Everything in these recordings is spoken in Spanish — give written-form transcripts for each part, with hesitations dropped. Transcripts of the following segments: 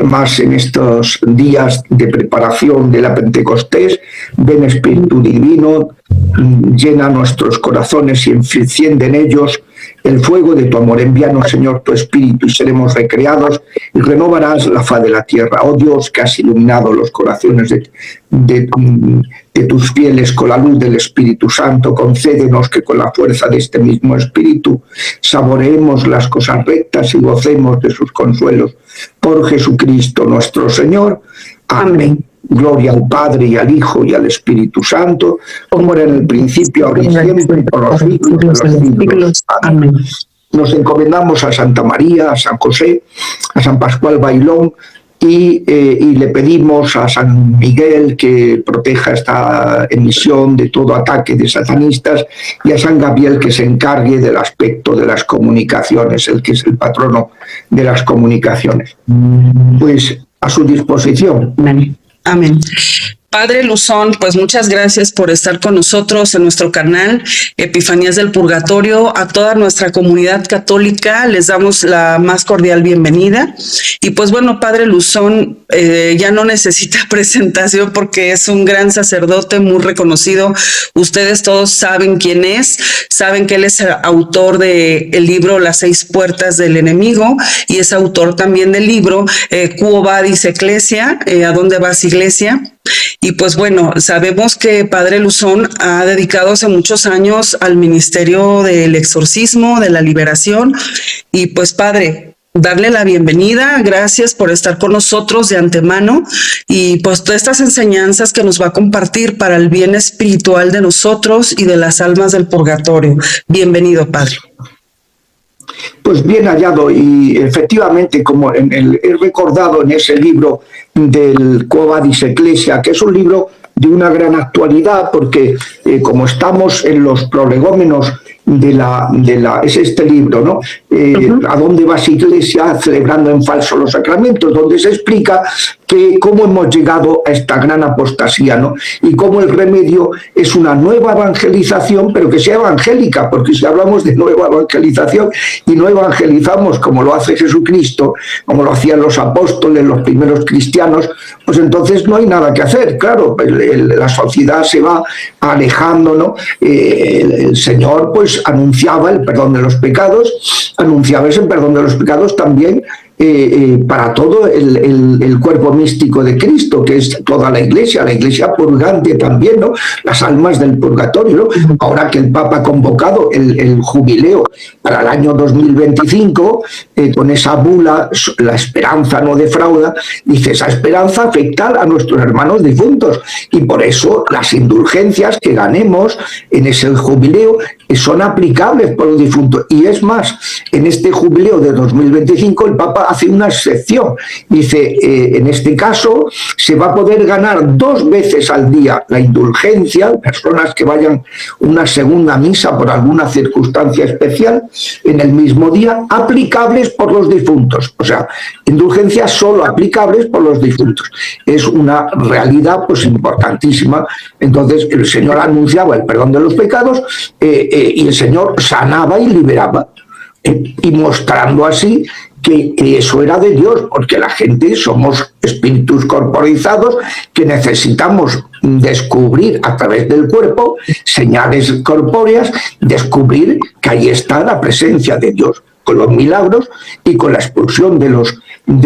más en estos días de preparación de la Pentecostés. Ven Espíritu Divino, llena nuestros corazones y enciende en ellos el fuego de tu amor. Envíanos, Señor, tu Espíritu y seremos recreados y renovarás la faz de la tierra. Oh Dios, que has iluminado los corazones de tus fieles con la luz del Espíritu Santo, concédenos que con la fuerza de este mismo Espíritu saboreemos las cosas rectas y gocemos de sus consuelos. Por Jesucristo nuestro Señor. Amén. Gloria al Padre y al Hijo y al Espíritu Santo, como era en el principio, ahora y siempre, y por los siglos de los siglos. Amén. Nos encomendamos a Santa María, a San José, a San Pascual Bailón, y le pedimos a San Miguel que proteja esta emisión de todo ataque de satanistas, y a San Gabriel que se encargue del aspecto de las comunicaciones, el que es el patrono de las comunicaciones. Pues a su disposición. Amén. Amén. Padre Luzón, pues muchas gracias por estar con nosotros en nuestro canal Epifanías del Purgatorio. A toda nuestra comunidad católica les damos la más cordial bienvenida. Y pues bueno, Padre Luzón ya no necesita presentación porque es un gran sacerdote muy reconocido. Ustedes todos saben quién es, saben que él es autor del libro Las 6 puertas del enemigo y es autor también del libro Quo Vadis Ecclesia, ¿a dónde vas, iglesia? Y pues bueno, sabemos que Padre Luzón ha dedicado hace muchos años al ministerio del exorcismo, de la liberación. Y pues Padre, darle la bienvenida, gracias por estar con nosotros de antemano y pues todas estas enseñanzas que nos va a compartir para el bien espiritual de nosotros y de las almas del purgatorio. Bienvenido, Padre. Pues bien hallado, y efectivamente, como he recordado en ese libro del Quo Vadis Ecclesia, que es un libro de una gran actualidad, porque como estamos en los prolegómenos es este libro, ¿no? ¿A dónde vas, iglesia? Celebrando en falso los sacramentos, donde se explica cómo hemos llegado a esta gran apostasía, ¿no? Y cómo el remedio es una nueva evangelización, pero que sea evangélica, porque si hablamos de nueva evangelización y no evangelizamos como lo hace Jesucristo, como lo hacían los apóstoles, los primeros cristianos, pues entonces no hay nada que hacer. Claro, la sociedad se va alejando, ¿no? El Señor pues anunciaba el perdón de los pecados, anunciaba ese perdón de los pecados también para todo el cuerpo místico de Cristo, que es toda la iglesia purgante también, ¿no? Las almas del purgatorio, ¿no? Ahora que el Papa ha convocado el jubileo para el año 2025, con esa bula, la esperanza no defrauda, dice, esa esperanza afecta a nuestros hermanos difuntos, y por eso las indulgencias que ganemos en ese jubileo son aplicables por los difuntos. Y es más, en este jubileo de 2025 el Papa hace una excepción. Dice, en este caso se va a poder ganar 2 veces al día la indulgencia, personas que vayan una segunda misa por alguna circunstancia especial en el mismo día, aplicables por los difuntos. O sea, indulgencias solo aplicables por los difuntos. Es una realidad pues importantísima. Entonces el Señor anunciaba el perdón de los pecados y el Señor sanaba y liberaba, y mostrando así que eso era de Dios, porque la gente somos espíritus corporizados que necesitamos descubrir a través del cuerpo señales corpóreas, descubrir que ahí está la presencia de Dios, con los milagros y con la expulsión de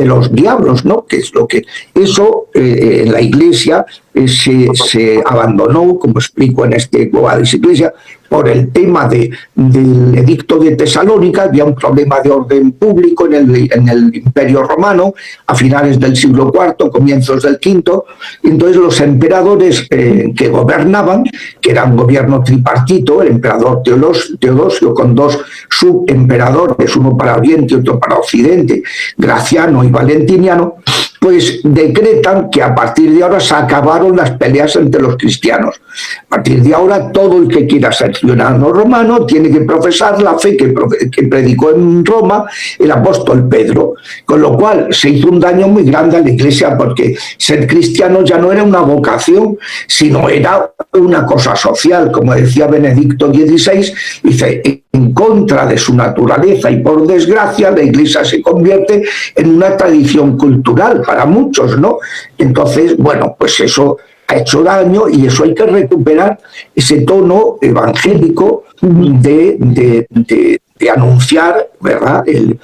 los diablos, ¿no? Que es lo que eso en la Iglesia se abandonó, como explico en este Quo Vadis Ecclesia, por el tema del edicto de Tesalónica. Había un problema de orden público en el Imperio Romano a finales del siglo IV, comienzos del V, y entonces los emperadores que gobernaban, que era un gobierno tripartito, el emperador Teodosio con 2 subemperadores, uno para Oriente y otro para Occidente, Graciano y Valentiniano, pues decretan que a partir de ahora se acabaron las peleas entre los cristianos. A partir de ahora todo el que quiera ser ciudadano romano tiene que profesar la fe que predicó en Roma el apóstol Pedro, con lo cual se hizo un daño muy grande a la Iglesia, porque ser cristiano ya no era una vocación, sino era una cosa social, como decía Benedicto XVI, dice, en contra de su naturaleza, y por desgracia la Iglesia se convierte en una tradición cultural para muchos, ¿no? Entonces, bueno, pues eso ha hecho daño y eso hay que recuperar ese tono evangélico de anunciar, ¿verdad?, el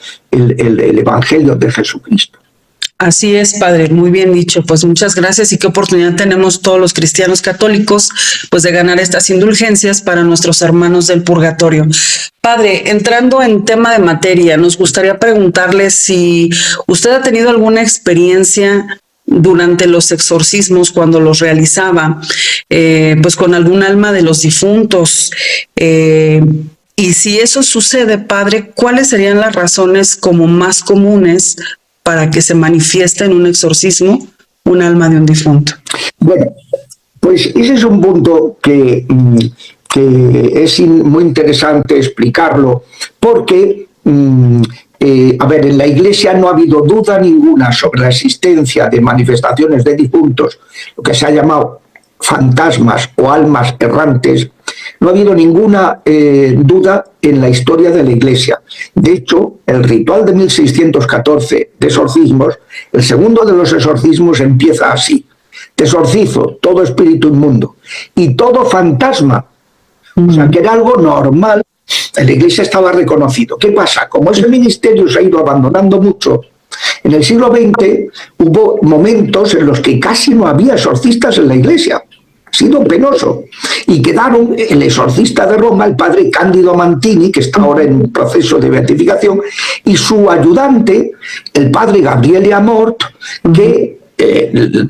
Evangelio de Jesucristo. Así es, padre, muy bien dicho. Pues muchas gracias, y qué oportunidad tenemos todos los cristianos católicos pues de ganar estas indulgencias para nuestros hermanos del purgatorio. Padre, entrando en tema de materia, nos gustaría preguntarle si usted ha tenido alguna experiencia durante los exorcismos, cuando los realizaba, pues con algún alma de los difuntos. Y si eso sucede, padre, ¿cuáles serían las razones como más comunes para que se manifieste en un exorcismo un alma de un difunto? Bueno, pues ese es un punto que es muy interesante explicarlo, porque, a ver, en la Iglesia no ha habido duda ninguna sobre la existencia de manifestaciones de difuntos, lo que se ha llamado fantasmas o almas errantes. No ha habido ninguna duda en la historia de la Iglesia. De hecho, el ritual de 1614 de exorcismos, el segundo de los exorcismos empieza así: te exorcizo todo espíritu inmundo y todo fantasma. O sea, que era algo normal. En la Iglesia estaba reconocido. ¿Qué pasa? Como ese ministerio se ha ido abandonando mucho, en el siglo XX hubo momentos en los que casi no había exorcistas en la Iglesia. Ha sido penoso. Y quedaron el exorcista de Roma, el padre Cándido Mantini, que está ahora en proceso de beatificación, y su ayudante, el padre Gabriele Amort, que le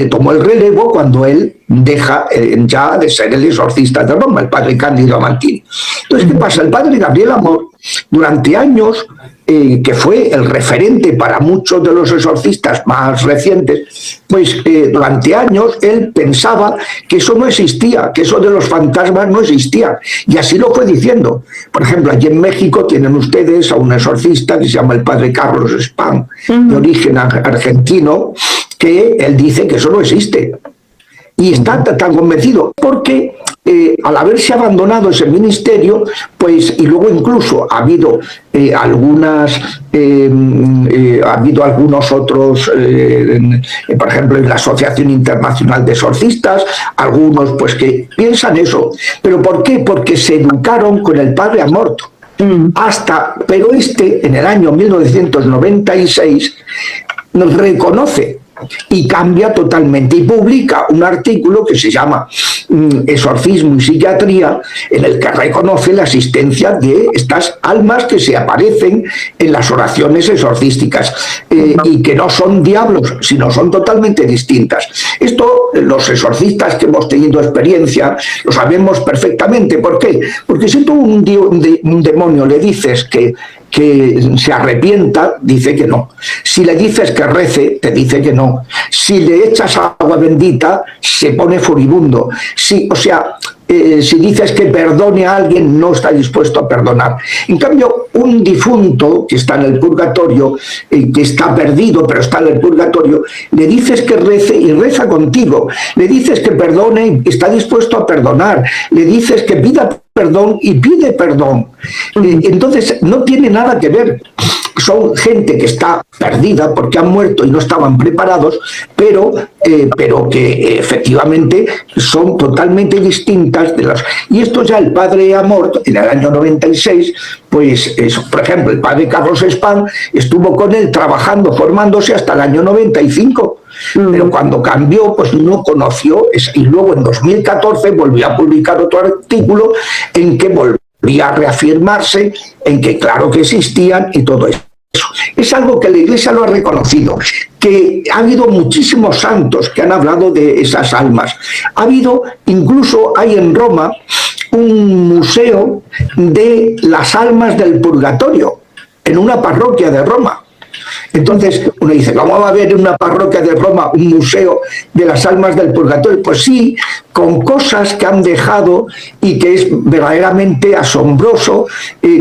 tomó el relevo cuando él deja ya de ser el exorcista de Roma, el padre Cándido Mantini. Entonces, ¿qué pasa? El padre Gabriele Amort, durante años, que fue el referente para muchos de los exorcistas más recientes, pues durante años él pensaba que eso no existía, que eso de los fantasmas no existía, y así lo fue diciendo. Por ejemplo, allí en México tienen ustedes a un exorcista que se llama el padre Carlos Spam, de origen argentino, que él dice que eso no existe. Y está tan convencido, porque al haberse abandonado ese ministerio, pues, y luego incluso ha habido algunos otros, por ejemplo, en la Asociación Internacional de Exorcistas, algunos pues que piensan eso. ¿Pero por qué? Porque se educaron con el padre Amort. Pero en el año 1996, nos reconoce y cambia totalmente y publica un artículo que se llama Exorcismo y Psiquiatría, en el que reconoce la existencia de estas almas que se aparecen en las oraciones exorcísticas, y que no son diablos, sino son totalmente distintas. Esto los exorcistas que hemos tenido experiencia lo sabemos perfectamente. ¿Por qué? Porque si tú un demonio le dices que se arrepienta, dice que no. Si le dices que rece, te dice que no. Si le echas agua bendita, se pone furibundo. Si dices que perdone a alguien, no está dispuesto a perdonar. En cambio, un difunto que está en el purgatorio, que está perdido, pero está en el purgatorio, le dices que rece y reza contigo. Le dices que perdone y está dispuesto a perdonar. Le dices que pida perdón y pide perdón. Entonces, no tiene nada que ver. Son gente que está perdida porque han muerto y no estaban preparados, pero que efectivamente son totalmente distintas de las... Y esto ya el padre Amort, en el año 96, pues, por ejemplo, el padre Carlos Spam estuvo con él trabajando, formándose hasta el año 95. Pero cuando cambió, pues no conoció, y luego en 2014 volvió a publicar otro artículo en que volvía a reafirmarse en que claro que existían y todo eso. Es algo que la Iglesia lo ha reconocido, que ha habido muchísimos santos que han hablado de esas almas. Incluso hay en Roma un museo de las almas del purgatorio, en una parroquia de Roma. Entonces uno dice, ¿cómo va a haber en una parroquia de Roma un museo de las almas del purgatorio? Pues sí, con cosas que han dejado y que es verdaderamente asombroso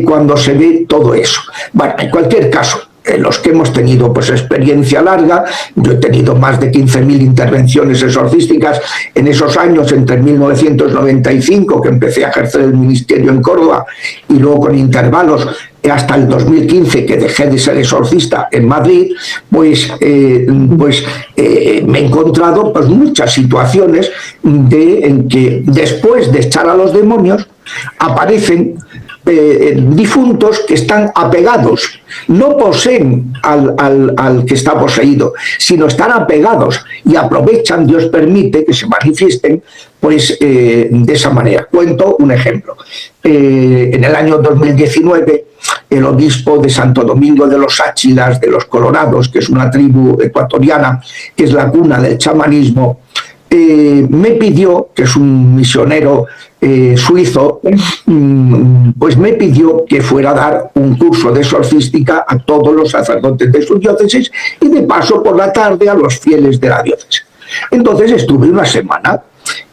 cuando se ve todo eso. Bueno, en cualquier caso, los que hemos tenido pues experiencia larga, yo he tenido más de 15.000 intervenciones exorcísticas en esos años, entre 1995, que empecé a ejercer el ministerio en Córdoba, y luego con intervalos hasta el 2015, que dejé de ser exorcista en Madrid, pues me he encontrado pues muchas situaciones en que después de echar a los demonios aparecen difuntos que están apegados, no poseen al que está poseído, sino están apegados y aprovechan, Dios permite que se manifiesten pues de esa manera. Cuento un ejemplo. En el año 2019 el obispo de Santo Domingo de los Áchilas, de los Colorados, que es una tribu ecuatoriana, que es la cuna del chamanismo, me pidió, que es un misionero suizo, pues me pidió que fuera a dar un curso de exorcística a todos los sacerdotes de su diócesis y de paso por la tarde a los fieles de la diócesis. Entonces estuve una semana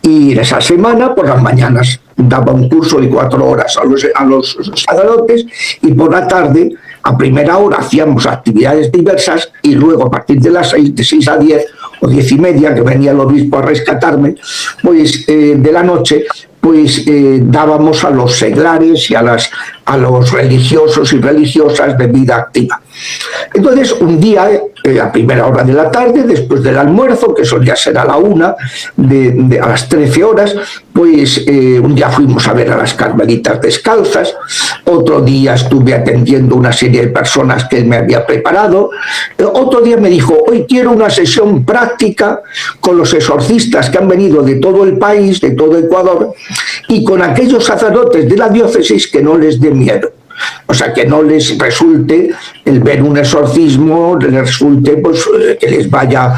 y en esa semana por las mañanas daba un curso de 4 horas a los sacerdotes y por la tarde a primera hora hacíamos actividades diversas y luego a partir de las 6, de 6 a 10 o 10:30, que venía el obispo a rescatarme, pues de la noche, pues dábamos a los seglares y a los religiosos y religiosas de vida activa. Entonces, un día, a primera hora de la tarde, después del almuerzo, que solía ser a la 1, a las 13 horas, pues un día fuimos a ver a las Carmelitas Descalzas, otro día estuve atendiendo una serie de personas que él me había preparado, otro día me dijo, hoy quiero una sesión práctica con los exorcistas que han venido de todo el país, de todo Ecuador, y con aquellos sacerdotes de la diócesis que no les dé miedo. O sea, que no les resulte el ver un exorcismo, les resulte pues, que les vaya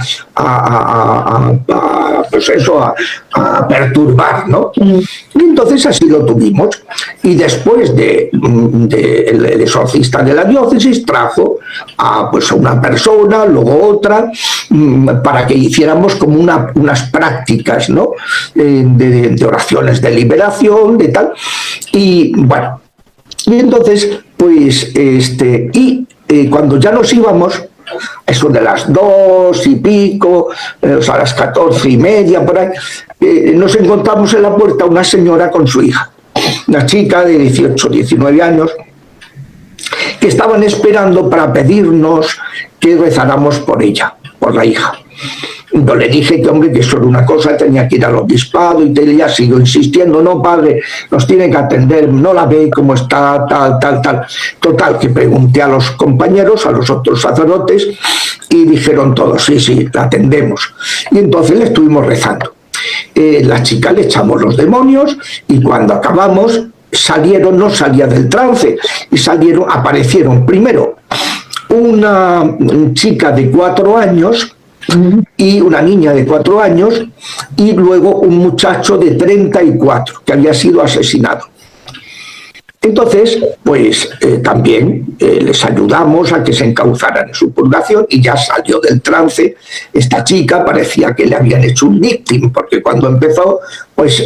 pues eso, a perturbar, ¿no? Y entonces así lo tuvimos. Y después el exorcista de la diócesis trajo pues, a una persona, luego otra, para que hiciéramos como unas prácticas, ¿no? De oraciones de liberación, de tal. Y bueno, y entonces, pues, cuando ya nos íbamos, eso de las 2 y pico, o sea, a las 14:30, por ahí, nos encontramos en la puerta una señora con su hija, una chica de 18, 19 años, que estaban esperando para pedirnos que rezáramos por ella, por la hija. Yo le dije que, hombre, que eso era una cosa, tenía que ir al obispado y ella siguió insistiendo, no, padre, nos tiene que atender, no la ve cómo está, tal. Total, que pregunté a los compañeros, a los otros sacerdotes, y dijeron todos, sí, la atendemos. Y entonces le estuvimos rezando. La chica le echamos los demonios y cuando acabamos no salía del trance, y aparecieron primero una chica de 4 años, y una niña de 4 años y luego un muchacho de 34 que había sido asesinado. Entonces, pues también les ayudamos a que se encauzaran en su purgación y ya salió del trance. Esta chica parecía que le habían hecho un lifting, porque cuando empezó, pues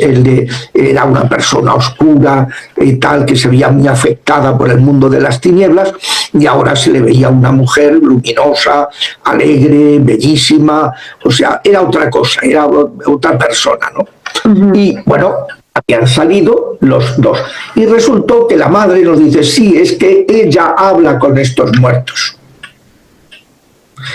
era una persona oscura y tal, que se veía muy afectada por el mundo de las tinieblas, y ahora se le veía una mujer luminosa, alegre, bellísima, o sea, era otra cosa, era otra persona, ¿no? Y bueno, habían salido los dos. Y resultó que la madre nos dice, sí, es que ella habla con estos muertos.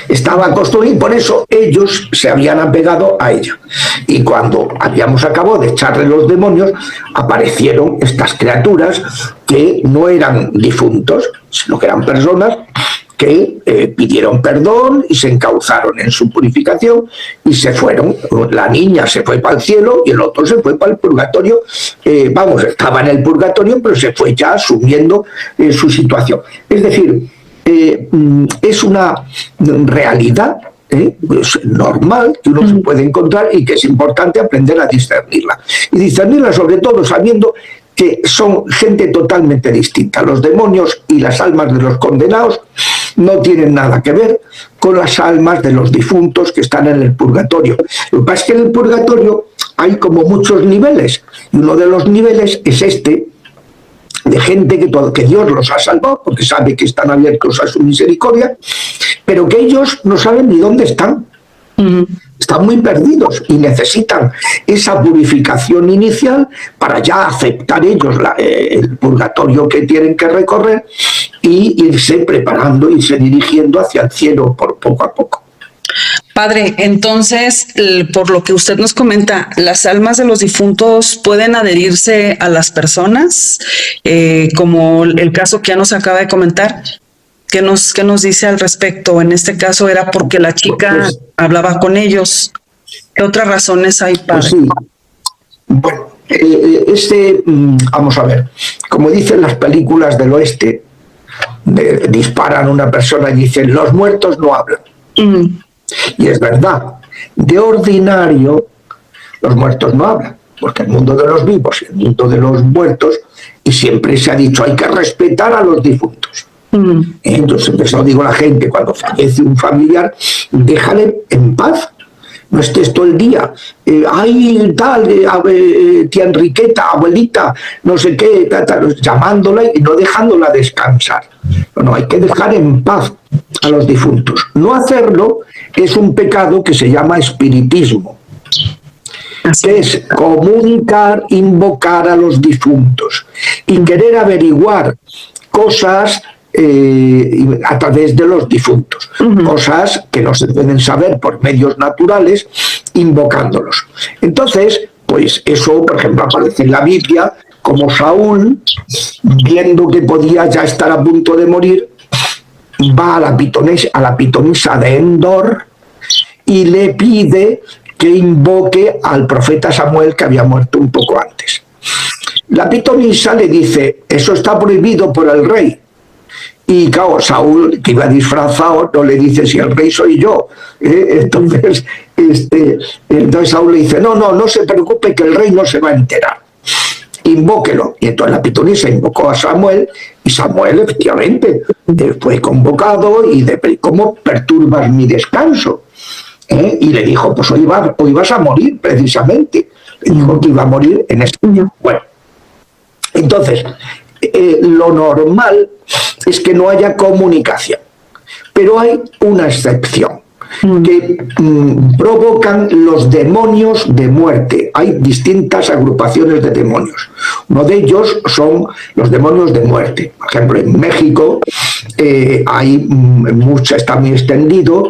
Estaba acostumbrada y por eso ellos se habían apegado a ella. Y cuando habíamos acabado de echarle los demonios, aparecieron estas criaturas que no eran difuntos, sino que eran personas que pidieron perdón y se encauzaron en su purificación y se fueron. La niña se fue para el cielo y el otro se fue para el purgatorio. Estaba en el purgatorio, pero se fue ya asumiendo su situación. Es decir, es una realidad pues, normal que uno se puede encontrar y que es importante aprender a discernirla. Y discernirla sobre todo sabiendo que son gente totalmente distinta. Los demonios y las almas de los condenados no tienen nada que ver con las almas de los difuntos que están en el purgatorio. Lo que pasa es que en el purgatorio hay como muchos niveles, y uno de los niveles es este, de gente que Dios los ha salvado, porque sabe que están abiertos a su misericordia, pero que ellos no saben ni dónde están. Están muy perdidos y necesitan esa purificación inicial para ya aceptar ellos el purgatorio que tienen que recorrer y irse preparando, irse dirigiendo hacia el cielo por poco a poco. Padre, entonces, por lo que usted nos comenta, ¿las almas de los difuntos pueden adherirse a las personas? Como el caso que ya nos acaba de comentar. ¿Qué nos dice al respecto? En este caso era porque la chica hablaba con ellos. ¿Qué otras razones hay, padre? Pues sí. Bueno, vamos a ver, como dicen las películas del oeste, disparan a una persona y dicen, los muertos no hablan. Y es verdad, de ordinario los muertos no hablan, porque el mundo de los vivos y el mundo de los muertos, y siempre se ha dicho, hay que respetar a los difuntos. Entonces, eso digo a la gente, cuando fallece un familiar, déjale en paz, no estés todo el día, ay, tal, tía Enriqueta, abuelita, no sé qué, llamándola y no dejándola descansar. No, hay que dejar en paz a los difuntos. No hacerlo es un pecado que se llama espiritismo, que es comunicar, invocar a los difuntos y querer averiguar cosas a través de los difuntos, cosas que no se pueden saber por medios naturales, invocándolos. Entonces, pues eso, por ejemplo, aparece en la Biblia, como Saúl, viendo que podía ya estar a punto de morir, va a la pitonisa de Endor y le pide que invoque al profeta Samuel, que había muerto un poco antes. La pitonisa le dice, eso está prohibido por el rey. Y claro, Saúl, que iba disfrazado, no le dice, si el rey soy yo. Entonces Saúl le dice, no se preocupe, que el rey no se va a enterar. Invóquelo. Y entonces la pitonisa invocó a Samuel, y Samuel efectivamente fue convocado y ¿cómo perturbas mi descanso? Y le dijo, pues hoy vas a morir precisamente. Le dijo que iba a morir en este día. Bueno, entonces, lo normal es que no haya comunicación, pero hay una excepción que provocan los demonios de muerte. Hay distintas agrupaciones de demonios. Uno de ellos son los demonios de muerte. Por ejemplo, en México está muy extendido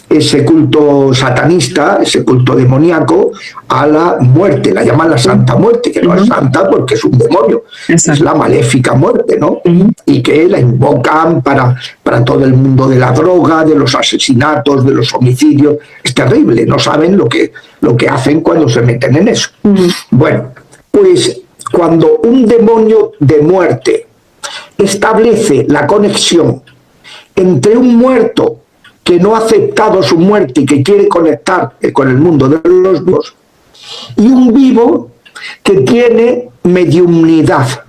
ese culto satanista, ese culto demoníaco a la muerte. La llaman la Santa Muerte, que no es santa porque es un demonio. Exacto. Es la maléfica muerte, ¿no? Y que la invocan para todo el mundo de la droga, de los asesinatos, de los homicidios. Es terrible, no saben lo que hacen cuando se meten en eso. Bueno, pues cuando un demonio de muerte establece la conexión entre un muerto que no ha aceptado su muerte y que quiere conectar con el mundo de los vivos, y un vivo que tiene mediumnidad,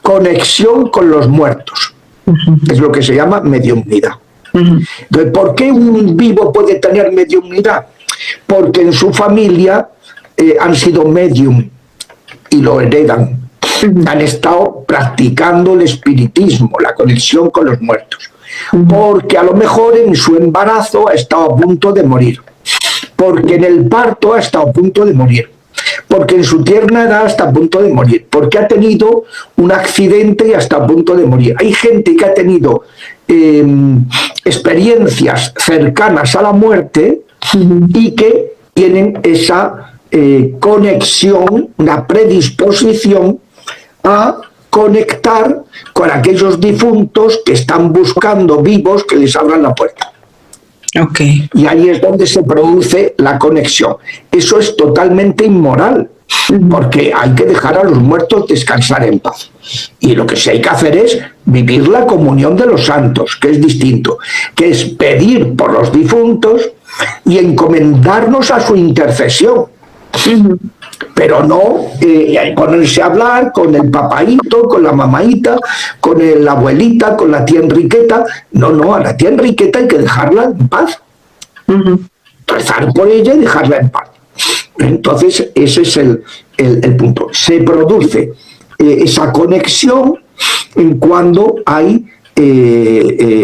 conexión con los muertos. Es lo que se llama mediumnidad. Entonces, ¿por qué un vivo puede tener mediumnidad? Porque en su familia han sido medium y lo heredan. Han estado practicando el espiritismo, la conexión con los muertos. Porque a lo mejor en su embarazo ha estado a punto de morir. Porque en el parto ha estado a punto de morir. Porque en su tierna edad está a punto de morir, porque ha tenido un accidente y está a punto de morir. Hay gente que ha tenido experiencias cercanas a la muerte y que tienen esa conexión, una predisposición a conectar con aquellos difuntos que están buscando vivos que les abran la puerta. Okay. Y ahí es donde se produce la conexión. Eso es totalmente inmoral, porque hay que dejar a los muertos descansar en paz. Y lo que sí hay que hacer es vivir la comunión de los santos, que es distinto, que es pedir por los difuntos y encomendarnos a su intercesión. pero no ponerse a hablar con el papaíto, con la mamaíta, con la abuelita, con la tía Enriqueta. No, a la tía Enriqueta hay que dejarla en paz. Rezar por ella y dejarla en paz. Entonces, ese es el punto. Se produce esa conexión en cuando hay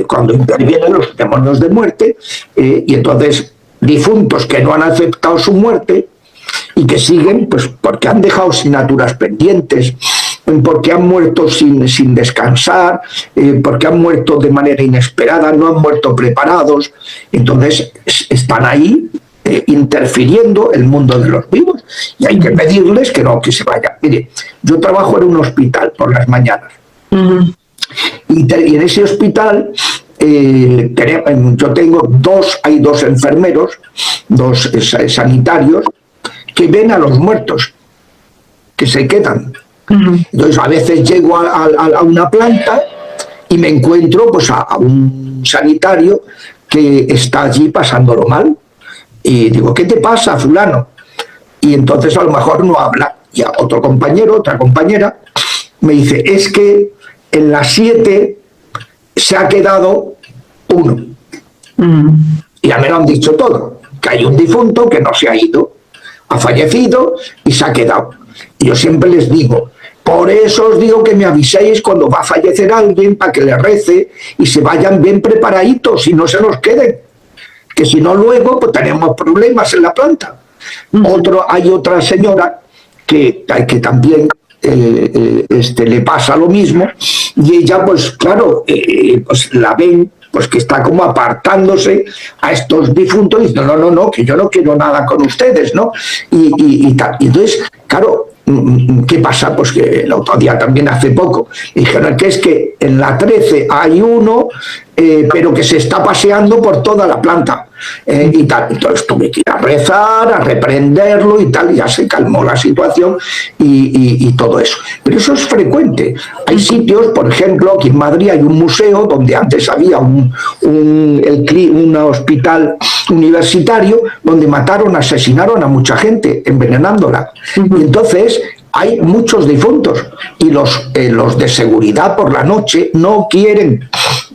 cuando intervienen los demonios de muerte, y entonces difuntos que no han aceptado su muerte y que siguen, pues porque han dejado asignaturas pendientes, porque han muerto sin descansar, porque han muerto de manera inesperada, no han muerto preparados, entonces están ahí interfiriendo el mundo de los vivos, y hay que pedirles que se vayan. Mire, yo trabajo en un hospital por las mañanas, y en ese hospital yo tengo hay dos enfermeros, dos sanitarios, que ven a los muertos, que se quedan. Entonces a veces llego a una planta y me encuentro pues a un sanitario que está allí pasándolo mal, y digo, ¿qué te pasa, fulano? Y entonces a lo mejor no habla, y a otro compañero, otra compañera me dice, es que en las 7 se ha quedado uno. Y ya me lo han dicho todo, que hay un difunto que no se ha ido, ha fallecido y se ha quedado. Y yo siempre les digo, por eso os digo que me aviséis cuando va a fallecer alguien, para que le rece y se vayan bien preparaditos y no se nos queden, que si no luego pues tenemos problemas en la planta. Hay otra señora que también le pasa lo mismo, y ella pues claro, pues la ven pues que está como apartándose a estos difuntos y dice, no, que yo no quiero nada con ustedes, ¿no? Y tal. Y entonces, claro, ¿qué pasa? Pues que el otro día también hace poco dijeron que es que en la 13 hay uno, pero que se está paseando por toda la planta, y tal. Entonces tuve que ir a rezar, a reprenderlo y tal, y ya se calmó la situación y todo eso. Pero eso es frecuente. Hay sitios, por ejemplo, aquí en Madrid hay un museo donde antes había un hospital universitario donde asesinaron a mucha gente, envenenándola. Y entonces hay muchos difuntos, y los de seguridad por la noche no quieren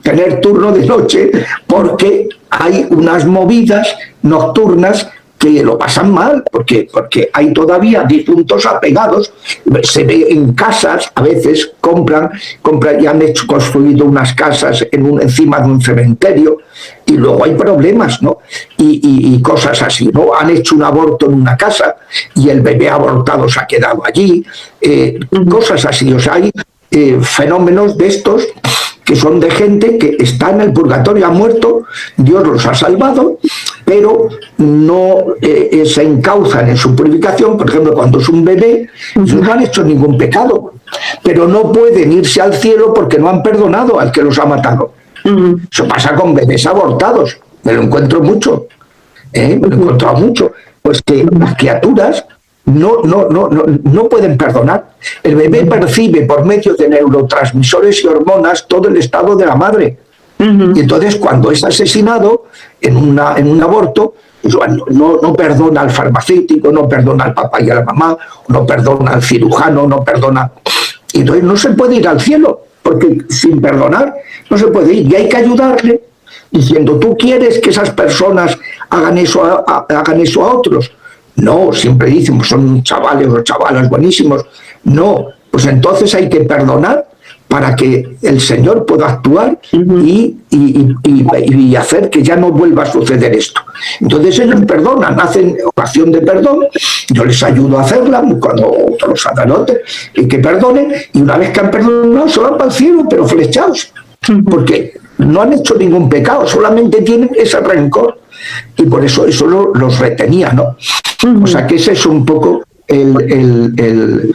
tener turno de noche porque hay unas movidas nocturnas que lo pasan mal, porque hay todavía difuntos apegados. Se ve en casas, a veces compran y han construido unas casas encima de un cementerio, y luego hay problemas, ¿no? Y cosas así, ¿no? Han hecho un aborto en una casa y el bebé abortado se ha quedado allí, cosas así. O sea, hay fenómenos de estos que son de gente que está en el purgatorio, ha muerto, Dios los ha salvado, pero no se encauzan en su purificación. Por ejemplo, cuando es un bebé, no han hecho ningún pecado, pero no pueden irse al cielo porque no han perdonado al que los ha matado. Eso pasa con bebés abortados, me lo encuentro mucho, me lo he encontrado mucho, pues que las criaturas no pueden perdonar. El bebé percibe por medio de neurotransmisores y hormonas todo el estado de la madre. Y entonces cuando es asesinado en un aborto, pues, no perdona al farmacéutico, no perdona al papá y a la mamá, no perdona al cirujano, no perdona. Y entonces no se puede ir al cielo, porque sin perdonar no se puede ir. Y hay que ayudarle diciendo, ¿tú quieres que esas personas hagan eso a otros? No, siempre decimos, son chavales o chavalas buenísimos. No, pues entonces hay que perdonar para que el Señor pueda actuar y hacer que ya no vuelva a suceder esto. Entonces ellos perdonan, hacen oración de perdón, yo les ayudo a hacerla cuando los sacerdotes que perdonen, y una vez que han perdonado se van para el cielo, pero flechados, porque no han hecho ningún pecado, solamente tienen ese rencor, y por eso los retenía, ¿no? O sea que ese es un poco el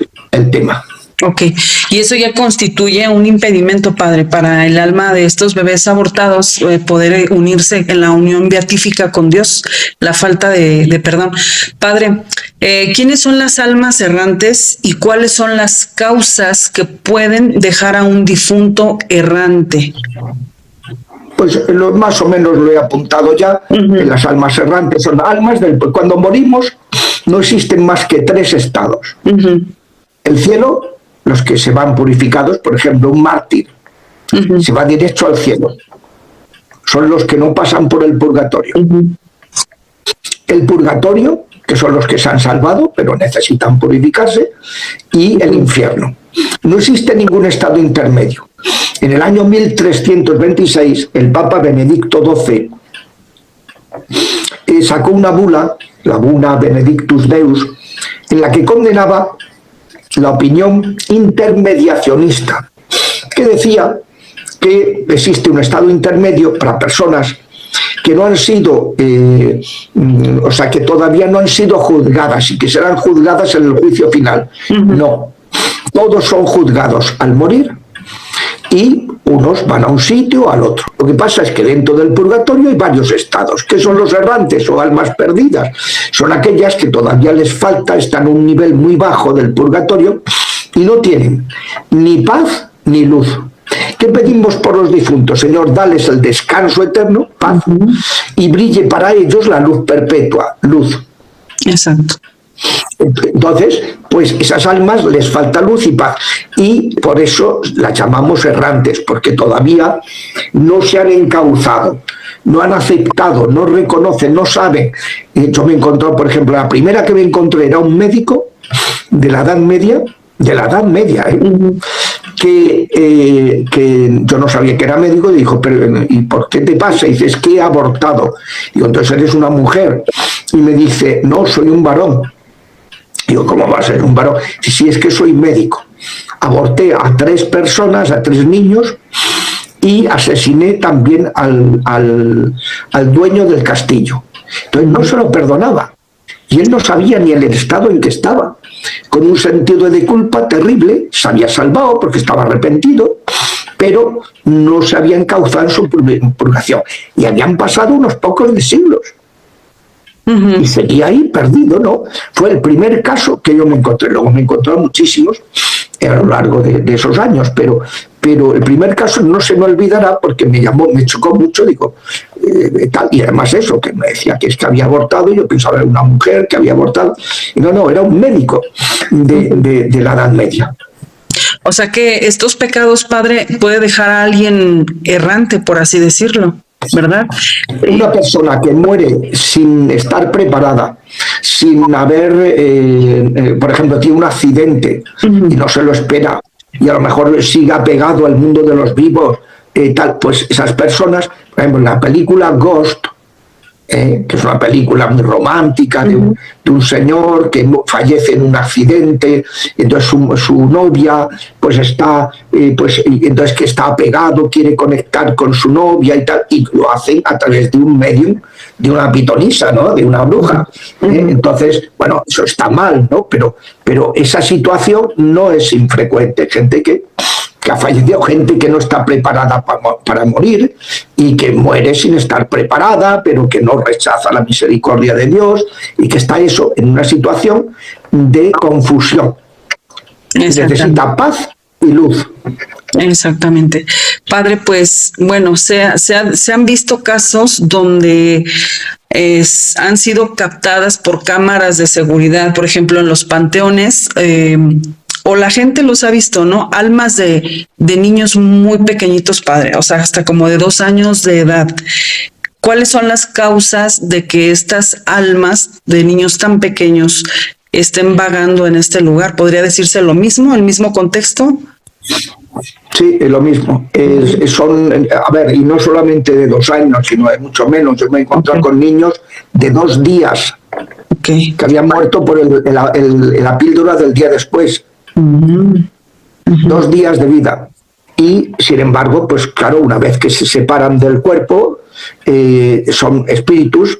tema. Ok, y eso ya constituye un impedimento, padre, para el alma de estos bebés abortados poder unirse en la unión beatífica con Dios, la falta de perdón. Padre, ¿quiénes son las almas errantes y cuáles son las causas que pueden dejar a un difunto errante? Pues más o menos lo he apuntado ya. Las almas errantes son almas cuando morimos, no existen más que 3 estados. El cielo, los que se van purificados, por ejemplo, un mártir se va directo al cielo. Son los que no pasan por el purgatorio. El purgatorio, que son los que se han salvado, pero necesitan purificarse, y el infierno. No existe ningún estado intermedio. En el año 1326, el Papa Benedicto XII sacó una bula, la bula Benedictus Deus, en la que condenaba la opinión intermediacionista, que decía que existe un estado intermedio para personas que no han sido, o sea, que todavía no han sido juzgadas y que serán juzgadas en el juicio final. No, todos son juzgados al morir y unos van a un sitio o al otro. Lo que pasa es que dentro del purgatorio hay varios estados. ¿Qué son los errantes o almas perdidas? Son aquellas que todavía les falta, están en un nivel muy bajo del purgatorio y no tienen ni paz ni luz. ¿Qué pedimos por los difuntos? Señor, dales el descanso eterno, paz, y brille para ellos la luz perpetua, luz. Exacto. Entonces, pues esas almas les falta luz y paz, y por eso las llamamos errantes, porque todavía no se han encauzado, no han aceptado, no reconocen, no saben. Yo me encontré, por ejemplo, la primera que me encontré era un médico de la Edad Media, que yo no sabía que era médico, y dijo, pero ¿y por qué te pasa? Y dice, es que he abortado. Digo, entonces eres una mujer. Y me dice, no, soy un varón. Digo, ¿cómo va a ser un varón? Si es que soy médico. Aborté a 3 personas, a 3 niños, y asesiné también al dueño del castillo. Entonces no se lo perdonaba. Y él no sabía ni el estado en que estaba. Con un sentido de culpa terrible, se había salvado porque estaba arrepentido, pero no se había encauzado en su purgación. Y habían pasado unos pocos de siglos. Y seguía ahí perdido, ¿no? Fue el primer caso que yo me encontré. Luego me encontré muchísimos a lo largo de esos años, pero el primer caso no se me olvidará porque me chocó mucho, digo, tal, y además eso, que me decía que es que había abortado, y yo pensaba era una mujer que había abortado, y no, era un médico de la Edad Media. O sea que estos pecados, padre, puede dejar a alguien errante, por así decirlo, ¿verdad? Una persona que muere sin estar preparada, sin haber, por ejemplo, tiene un accidente y no se lo espera, y a lo mejor sigue apegado al mundo de los vivos, tal, pues esas personas, por ejemplo, en la película Ghost, que es una película muy romántica de un señor que fallece en un accidente, entonces su novia pues está, entonces que está apegado, quiere conectar con su novia y tal, y lo hacen a través de un medium, de una pitonisa, ¿no? De una bruja. Entonces, bueno, eso está mal, ¿no? Pero esa situación no es infrecuente. Gente que ha fallecido, gente que no está preparada para morir y que muere sin estar preparada, pero que no rechaza la misericordia de Dios y que está eso en una situación de confusión. Necesita paz y luz. Exactamente. Padre, pues bueno, se han visto casos donde han sido captadas por cámaras de seguridad, por ejemplo, en los panteones, o la gente los ha visto, ¿no? Almas de niños muy pequeñitos, padre, o sea, hasta como de 2 años de edad. ¿Cuáles son las causas de que estas almas de niños tan pequeños estén vagando en este lugar? ¿Podría decirse lo mismo, el mismo contexto? Sí, es lo mismo. A ver, y no solamente de 2 años, sino de mucho menos. Yo me he encontrado con niños de 2 días que habían muerto por la píldora del día después. 2 días de vida. Y, sin embargo, pues claro, una vez que se separan del cuerpo, son espíritus,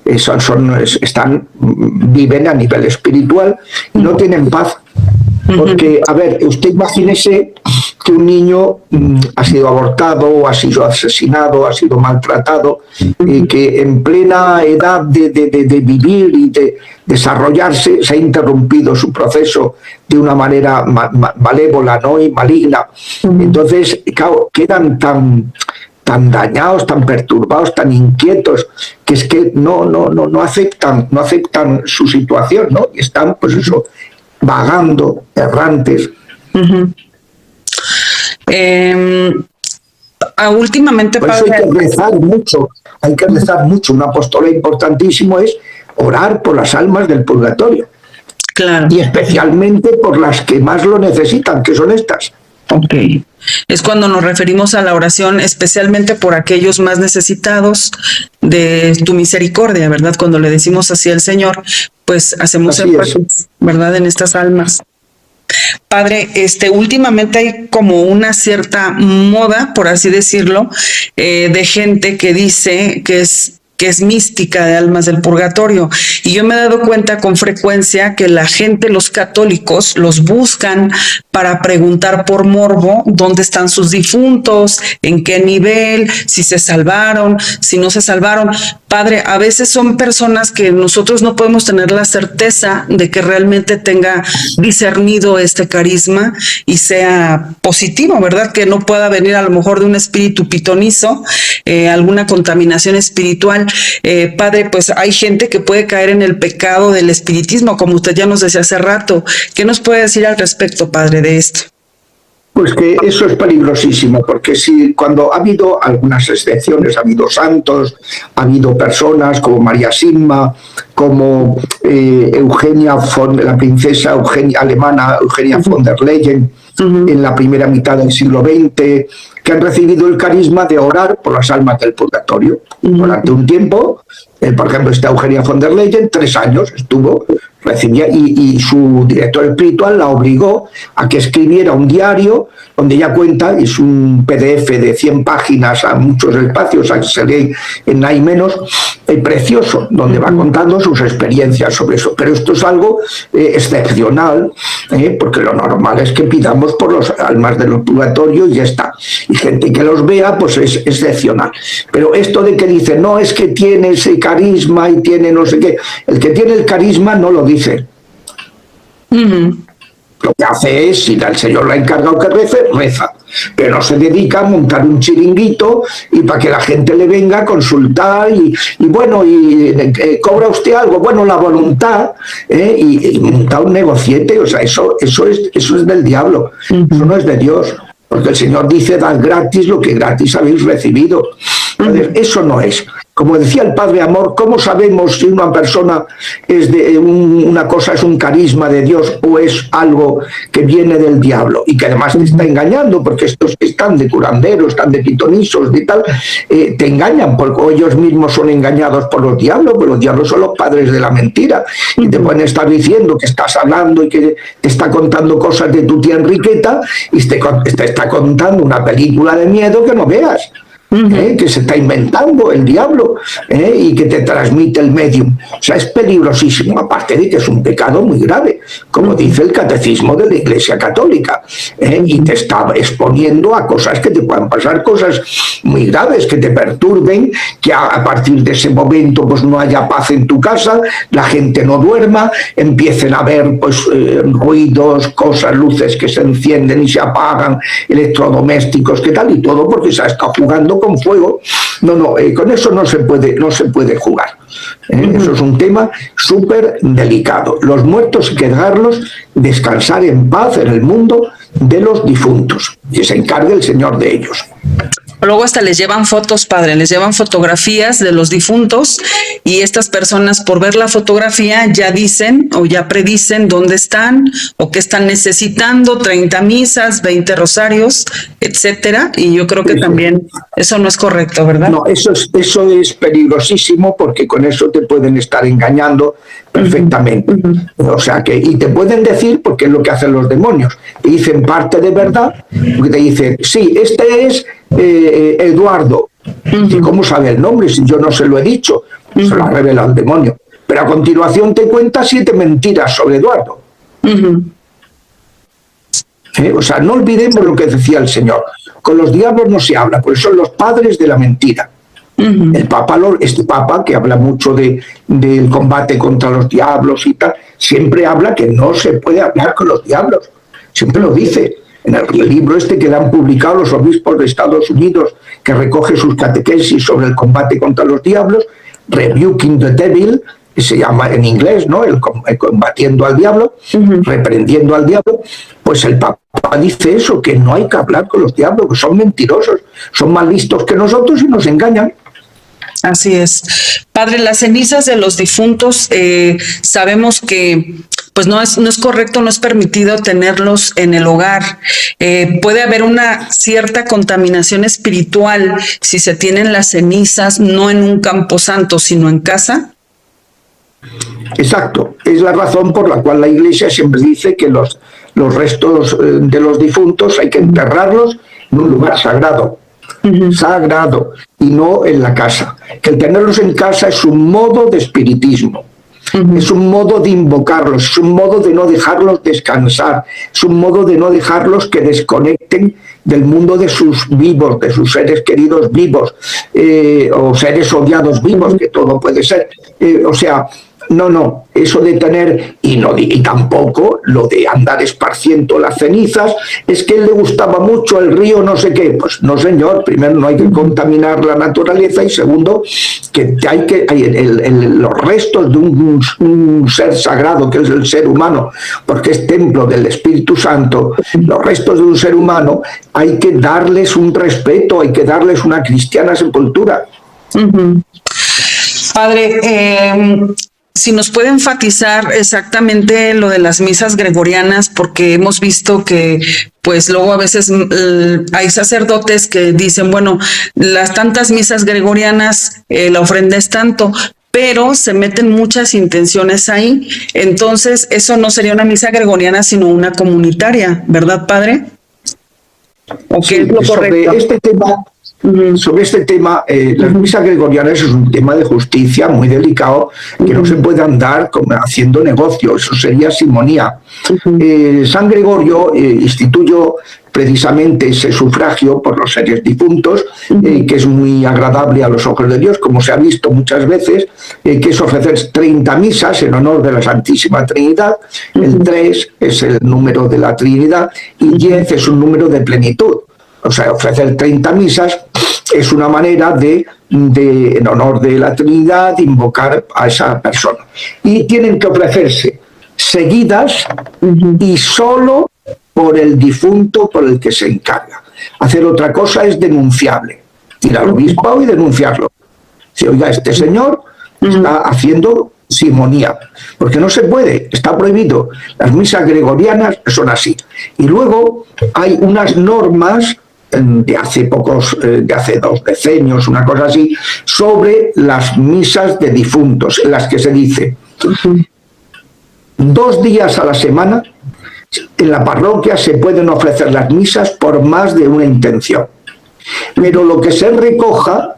viven a nivel espiritual y no tienen paz. Porque, a ver, usted imagínese que un niño ha sido abortado, ha sido asesinado, ha sido maltratado, y que en plena edad de vivir y de desarrollarse se ha interrumpido su proceso de una manera malévola, ¿no? Y maligna. Entonces, claro, quedan tan tan dañados, tan perturbados, tan inquietos, que es que no aceptan su situación, ¿no? Y están, pues eso, vagando, errantes. Últimamente, por eso hay que rezar mucho. Un apostolado importantísimo es orar por las almas del purgatorio. Claro. Y especialmente por las que más lo necesitan, que son estas. Ok. Es cuando nos referimos a la oración, especialmente por aquellos más necesitados de tu misericordia, ¿verdad? Cuando le decimos así al Señor, pues hacemos énfasis, ¿verdad?, en estas almas. Padre, últimamente hay como una cierta moda, por así decirlo, de gente que dice que es mística de almas del purgatorio. Y yo me he dado cuenta con frecuencia que la gente, los católicos, los buscan para preguntar por morbo dónde están sus difuntos, en qué nivel, si se salvaron, si no se salvaron. Padre, a veces son personas que nosotros no podemos tener la certeza de que realmente tenga discernido este carisma y sea positivo, ¿verdad? Que no pueda venir a lo mejor de un espíritu pitonizo, alguna contaminación espiritual. Padre, pues hay gente que puede caer en el pecado del espiritismo, como usted ya nos decía hace rato. ¿Qué nos puede decir al respecto, Padre, de esto? Pues que eso es peligrosísimo, porque si cuando ha habido algunas excepciones, ha habido santos, ha habido personas como María Sigma, como la princesa Eugenia alemana, Eugenia von der Leyen, en la primera mitad del siglo XX, que han recibido el carisma de orar por las almas del purgatorio. Durante un tiempo, por ejemplo, esta Eugenia von der Leyen, 3 años estuvo, recibía, y su director espiritual la obligó a que escribiera un diario donde ella cuenta, es un PDF de 100 páginas a muchos espacios, a que se lee en nada y menos, precioso, donde va contando sus experiencias sobre eso. Pero esto es algo excepcional, porque lo normal es que pidamos por las almas de los purgatorios y ya está. Y gente que los vea, pues es excepcional. Pero esto de que dice, no, es que tiene ese carisma y tiene no sé qué, el que tiene el carisma no lo dice. Lo que hace es, si el Señor le ha encargado que rece, reza. Pero no se dedica a montar un chiringuito y para que la gente le venga a consultar y bueno, cobra usted algo, bueno, la voluntad, y montar un negociete. O sea, eso es del diablo, eso no es de Dios. Porque el Señor dice, dad gratis lo que gratis habéis recibido. Entonces, eso no es. Como decía el Padre Amor, ¿cómo sabemos si una persona es una cosa es un carisma de Dios o es algo que viene del diablo y que además te está engañando? Porque estos que están de curanderos, están de pitonizos, de tal, te engañan porque ellos mismos son engañados por los diablos, porque los diablos son los padres de la mentira y te pueden estar diciendo que estás hablando y que te está contando cosas de tu tía Enriqueta y te está contando una película de miedo que no veas. Que se está inventando el diablo, y que te transmite el medium. O sea, es peligrosísimo, aparte de que es un pecado muy grave, como dice el catecismo de la Iglesia Católica, y te está exponiendo a cosas que te puedan pasar, cosas muy graves, que te perturben, que a partir de ese momento pues no haya paz en tu casa, la gente no duerma, empiecen a haber pues ruidos, cosas, luces que se encienden y se apagan, electrodomésticos, ¿qué tal? Y todo porque se está jugando con fuego. Con eso no se puede jugar. Eso es un tema súper delicado. Los muertos hay que dejarlos descansar en paz en el mundo de los difuntos, y se encargue el Señor de ellos. Luego hasta les llevan fotos, Padre, les llevan fotografías de los difuntos y estas personas por ver la fotografía ya dicen o ya predicen dónde están o qué están necesitando, 30 misas, 20 rosarios, etcétera. Y yo creo que también eso no es correcto, ¿verdad? No, eso es peligrosísimo porque con eso te pueden estar engañando perfectamente. O sea que, y te pueden decir, porque es lo que hacen los demonios, te dicen parte de verdad, porque te dicen, sí, este es Eduardo. ¿Y cómo sabe el nombre si yo no se lo he dicho? Se lo ha revelado el demonio. Pero a continuación te cuenta 7 mentiras sobre Eduardo. O sea, no olvidemos lo que decía el Señor. Con los diablos no se habla, porque son los padres de la mentira. El Papa, este Papa que habla mucho del combate contra los diablos y tal, siempre habla que no se puede hablar con los diablos. Siempre lo dice. En el libro que le han publicado los obispos de Estados Unidos que recoge sus catequesis sobre el combate contra los diablos, Rebuking the Devil, que se llama en inglés, ¿no? El combatiendo al diablo, reprendiendo al diablo. Pues el Papa dice eso, que no hay que hablar con los diablos, que son mentirosos, son más listos que nosotros y nos engañan. Así es. Padre, las cenizas de los difuntos, sabemos que pues no es correcto, no es permitido tenerlos en el hogar. Puede haber una cierta contaminación espiritual si se tienen las cenizas no en un camposanto, sino en casa. Exacto, es la razón por la cual la Iglesia siempre dice que los restos de los difuntos hay que enterrarlos en un lugar sagrado. Sagrado, y no en la casa. Que el tenerlos en casa es un modo de espiritismo, es un modo de invocarlos, es un modo de no dejarlos descansar, es un modo de no dejarlos que desconecten del mundo de sus vivos, de sus seres queridos vivos, o seres odiados vivos, que todo puede ser. O sea, no, eso de tener, y tampoco lo de andar esparciendo las cenizas, es que a él le gustaba mucho el río no sé qué. Pues no, señor, primero no hay que contaminar la naturaleza, y segundo, que los restos de un ser sagrado, que es el ser humano, porque es templo del Espíritu Santo, los restos de un ser humano hay que darles un respeto, hay que darles una cristiana sepultura. Padre, si nos puede enfatizar exactamente lo de las misas gregorianas, porque hemos visto que pues luego a veces hay sacerdotes que dicen, bueno, las tantas misas gregorianas, la ofrenda es tanto, pero se meten muchas intenciones ahí. Entonces, eso no sería una misa gregoriana, sino una comunitaria, ¿verdad, Padre? ¿O qué es lo correcto? Sobre este tema, las misas gregorianas es un tema de justicia muy delicado, que no se puede andar haciendo negocio, eso sería simonía. San Gregorio instituyó precisamente ese sufragio por los seres difuntos, que es muy agradable a los ojos de Dios, como se ha visto muchas veces, que es ofrecer 30 misas en honor de la Santísima Trinidad. El 3 es el número de la Trinidad y 10 es un número de plenitud. O sea, ofrecer 30 misas es una manera de, en honor de la Trinidad, invocar a esa persona. Y tienen que ofrecerse seguidas y solo por el difunto por el que se encarga. Hacer otra cosa es denunciable. Ir al obispado y denunciarlo. Si, oiga, este señor está haciendo simonía, porque no se puede, está prohibido. Las misas gregorianas son así. Y luego hay unas normas de hace 2 decenios, una cosa así, sobre las misas de difuntos, en las que se dice 2 días a la semana en la parroquia se pueden ofrecer las misas por más de una intención, pero lo que se recoja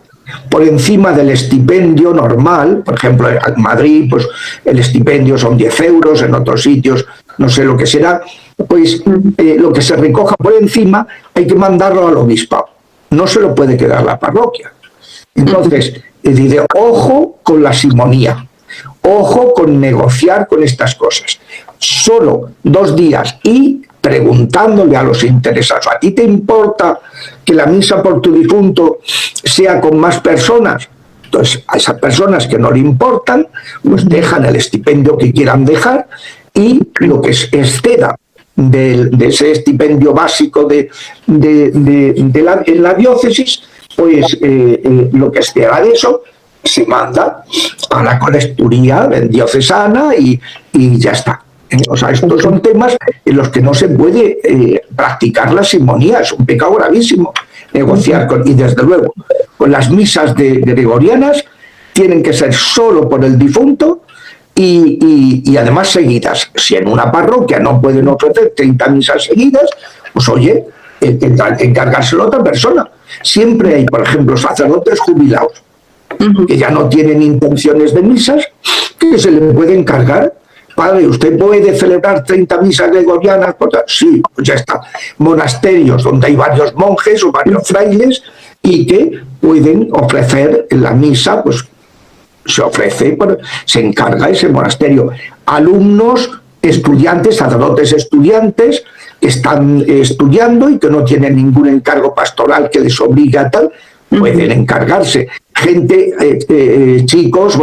por encima del estipendio normal, por ejemplo en Madrid pues el estipendio son 10 euros, en otros sitios no sé lo que será, pues lo que se recoja por encima hay que mandarlo al obispado, no se lo puede quedar la parroquia. Entonces dice, ojo con la simonía, ojo con negociar con estas cosas, solo 2 días y preguntándole a los interesados, ¿a ti te importa que la misa por tu difunto sea con más personas? Entonces, a esas personas que no le importan, pues dejan el estipendio que quieran dejar y lo que exceda de ese estipendio básico en la diócesis, pues lo que exceda de eso se manda a la colecturía diocesana y ya está. O sea, estos son temas en los que no se puede practicar la simonía, es un pecado gravísimo negociar y desde luego con las misas gregorianas tienen que ser solo por el difunto y además seguidas. Si en una parroquia no pueden ofrecer 30 misas seguidas, pues oye, tendrán que encargárselo a otra persona. Siempre hay, por ejemplo, sacerdotes jubilados que ya no tienen intenciones de misas, que se le puede encargar. Padre, ¿usted puede celebrar 30 misas gregorianas? Sí, pues ya está. Monasterios donde hay varios monjes o varios frailes y que pueden ofrecer la misa, pues se ofrece, se encarga ese monasterio. Alumnos, estudiantes, sacerdotes estudiantes que están estudiando y que no tienen ningún encargo pastoral que les obligue a tal, pueden encargarse. Gente, chicos,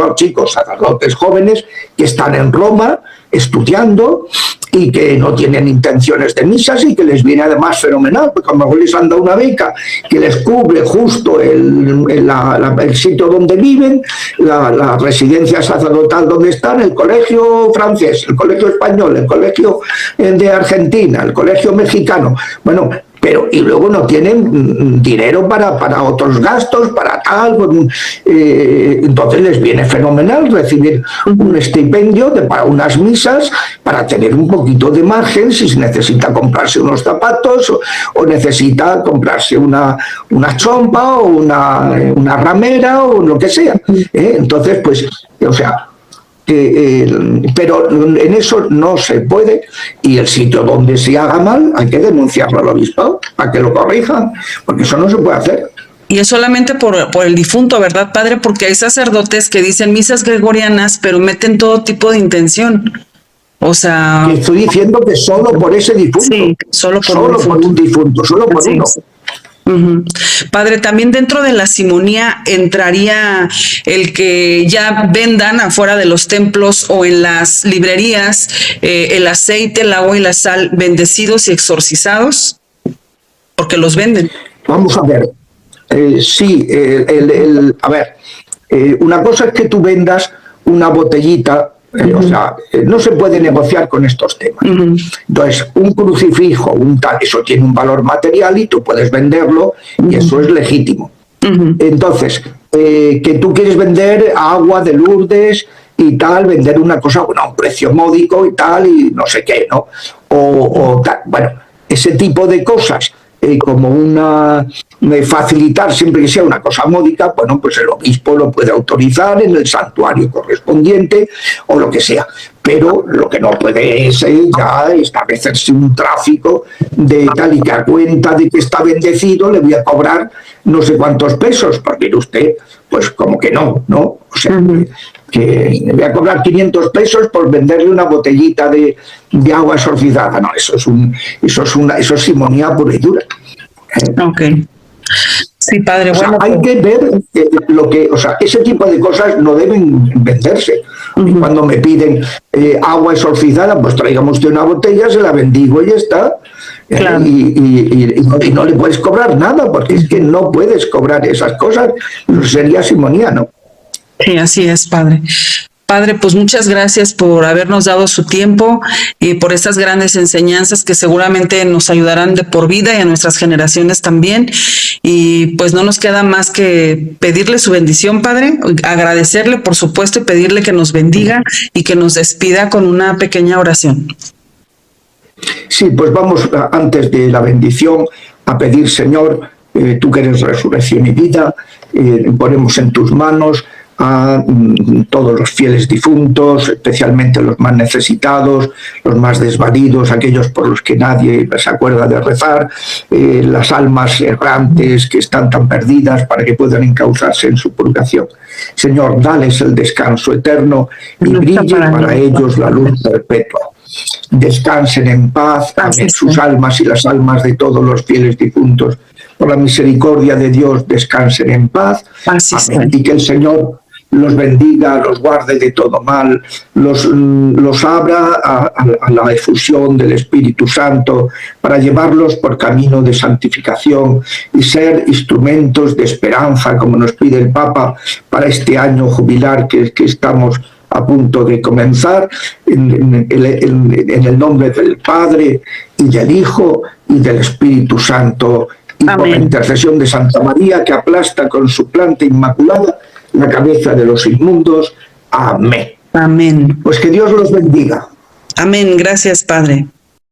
sacerdotes jóvenes que están en Roma estudiando y que no tienen intenciones de misas y que les viene además fenomenal, porque a lo mejor les han dado una beca que les cubre justo el sitio donde viven, la residencia sacerdotal donde están, el colegio francés, el colegio español, el colegio de Argentina, el colegio mexicano. Bueno, pero y luego no tienen dinero para otros gastos, para tal, entonces les viene fenomenal recibir un estipendio para unas misas, para tener un poquito de margen si necesita comprarse unos zapatos o necesita comprarse una chompa o una ramera o lo que sea. Entonces, pues, o sea, pero en eso no se puede, y el sitio donde se haga mal hay que denunciarlo al obispado para que lo corrijan, porque eso no se puede hacer. Y es solamente por el difunto, ¿verdad, padre? Porque hay sacerdotes que dicen misas gregorianas, pero meten todo tipo de intención. O sea... Que estoy diciendo que solo por ese difunto. Sí, solo por un difunto, solo por uno. Padre, también dentro de la simonía entraría el que ya vendan afuera de los templos o en las librerías el aceite, el agua y la sal bendecidos y exorcizados, porque los venden. Vamos a ver, sí, a ver, una cosa es que tú vendas una botellita. O sea, no se puede negociar con estos temas. Entonces, un crucifijo, eso tiene un valor material y tú puedes venderlo y eso es legítimo. Entonces, que tú quieres vender agua de Lourdes y tal, vender una cosa, bueno, a un precio módico y tal, y no sé qué, ¿no? O tal. Bueno, ese tipo de cosas, como facilitar siempre que sea una cosa módica, bueno, pues el obispo lo puede autorizar en el santuario correspondiente o lo que sea. Pero lo que no puede es ya establecerse un tráfico de tal y que a cuenta de que está bendecido le voy a cobrar no sé cuántos pesos, porque usted, pues como que no, ¿no? O sea, que le voy a cobrar 500 pesos por venderle una botellita de agua exorcizada. No, eso es simonía pura y dura. Ok. Sí, padre, bueno. Hay que ver ese tipo de cosas no deben venderse. Cuando me piden agua exorcizada, pues tráigame usted una botella, se la bendigo y ya está. Claro. Y no le puedes cobrar nada, porque es que no puedes cobrar esas cosas. Eso sería simonía, ¿no? Sí, así es, padre. Padre, pues muchas gracias por habernos dado su tiempo y por estas grandes enseñanzas que seguramente nos ayudarán de por vida y a nuestras generaciones también. Y pues no nos queda más que pedirle su bendición, padre, agradecerle, por supuesto, y pedirle que nos bendiga y que nos despida con una pequeña oración. Sí, pues vamos, antes de la bendición, a pedir, Señor, tú que eres resurrección y vida, ponemos en tus manos a todos los fieles difuntos, especialmente los más necesitados, los más desvalidos, aquellos por los que nadie se acuerda de rezar, las almas errantes que están tan perdidas para que puedan encauzarse en su purgación. Señor, dales el descanso eterno y brille para ellos la luz perpetua. Descansen en paz, amén, sus almas y las almas de todos los fieles difuntos. Por la misericordia de Dios, descansen en paz. Amén. Y que el Señor los bendiga, los guarde de todo mal, los abra a la efusión del Espíritu Santo para llevarlos por camino de santificación y ser instrumentos de esperanza, como nos pide el Papa, para este año jubilar que estamos a punto de comenzar, en el nombre del Padre y del Hijo y del Espíritu Santo, y por la intercesión de Santa María, que aplasta con su planta inmaculada la cabeza de los inmundos. Amén. Amén. Pues que Dios los bendiga. Amén. Gracias, Padre.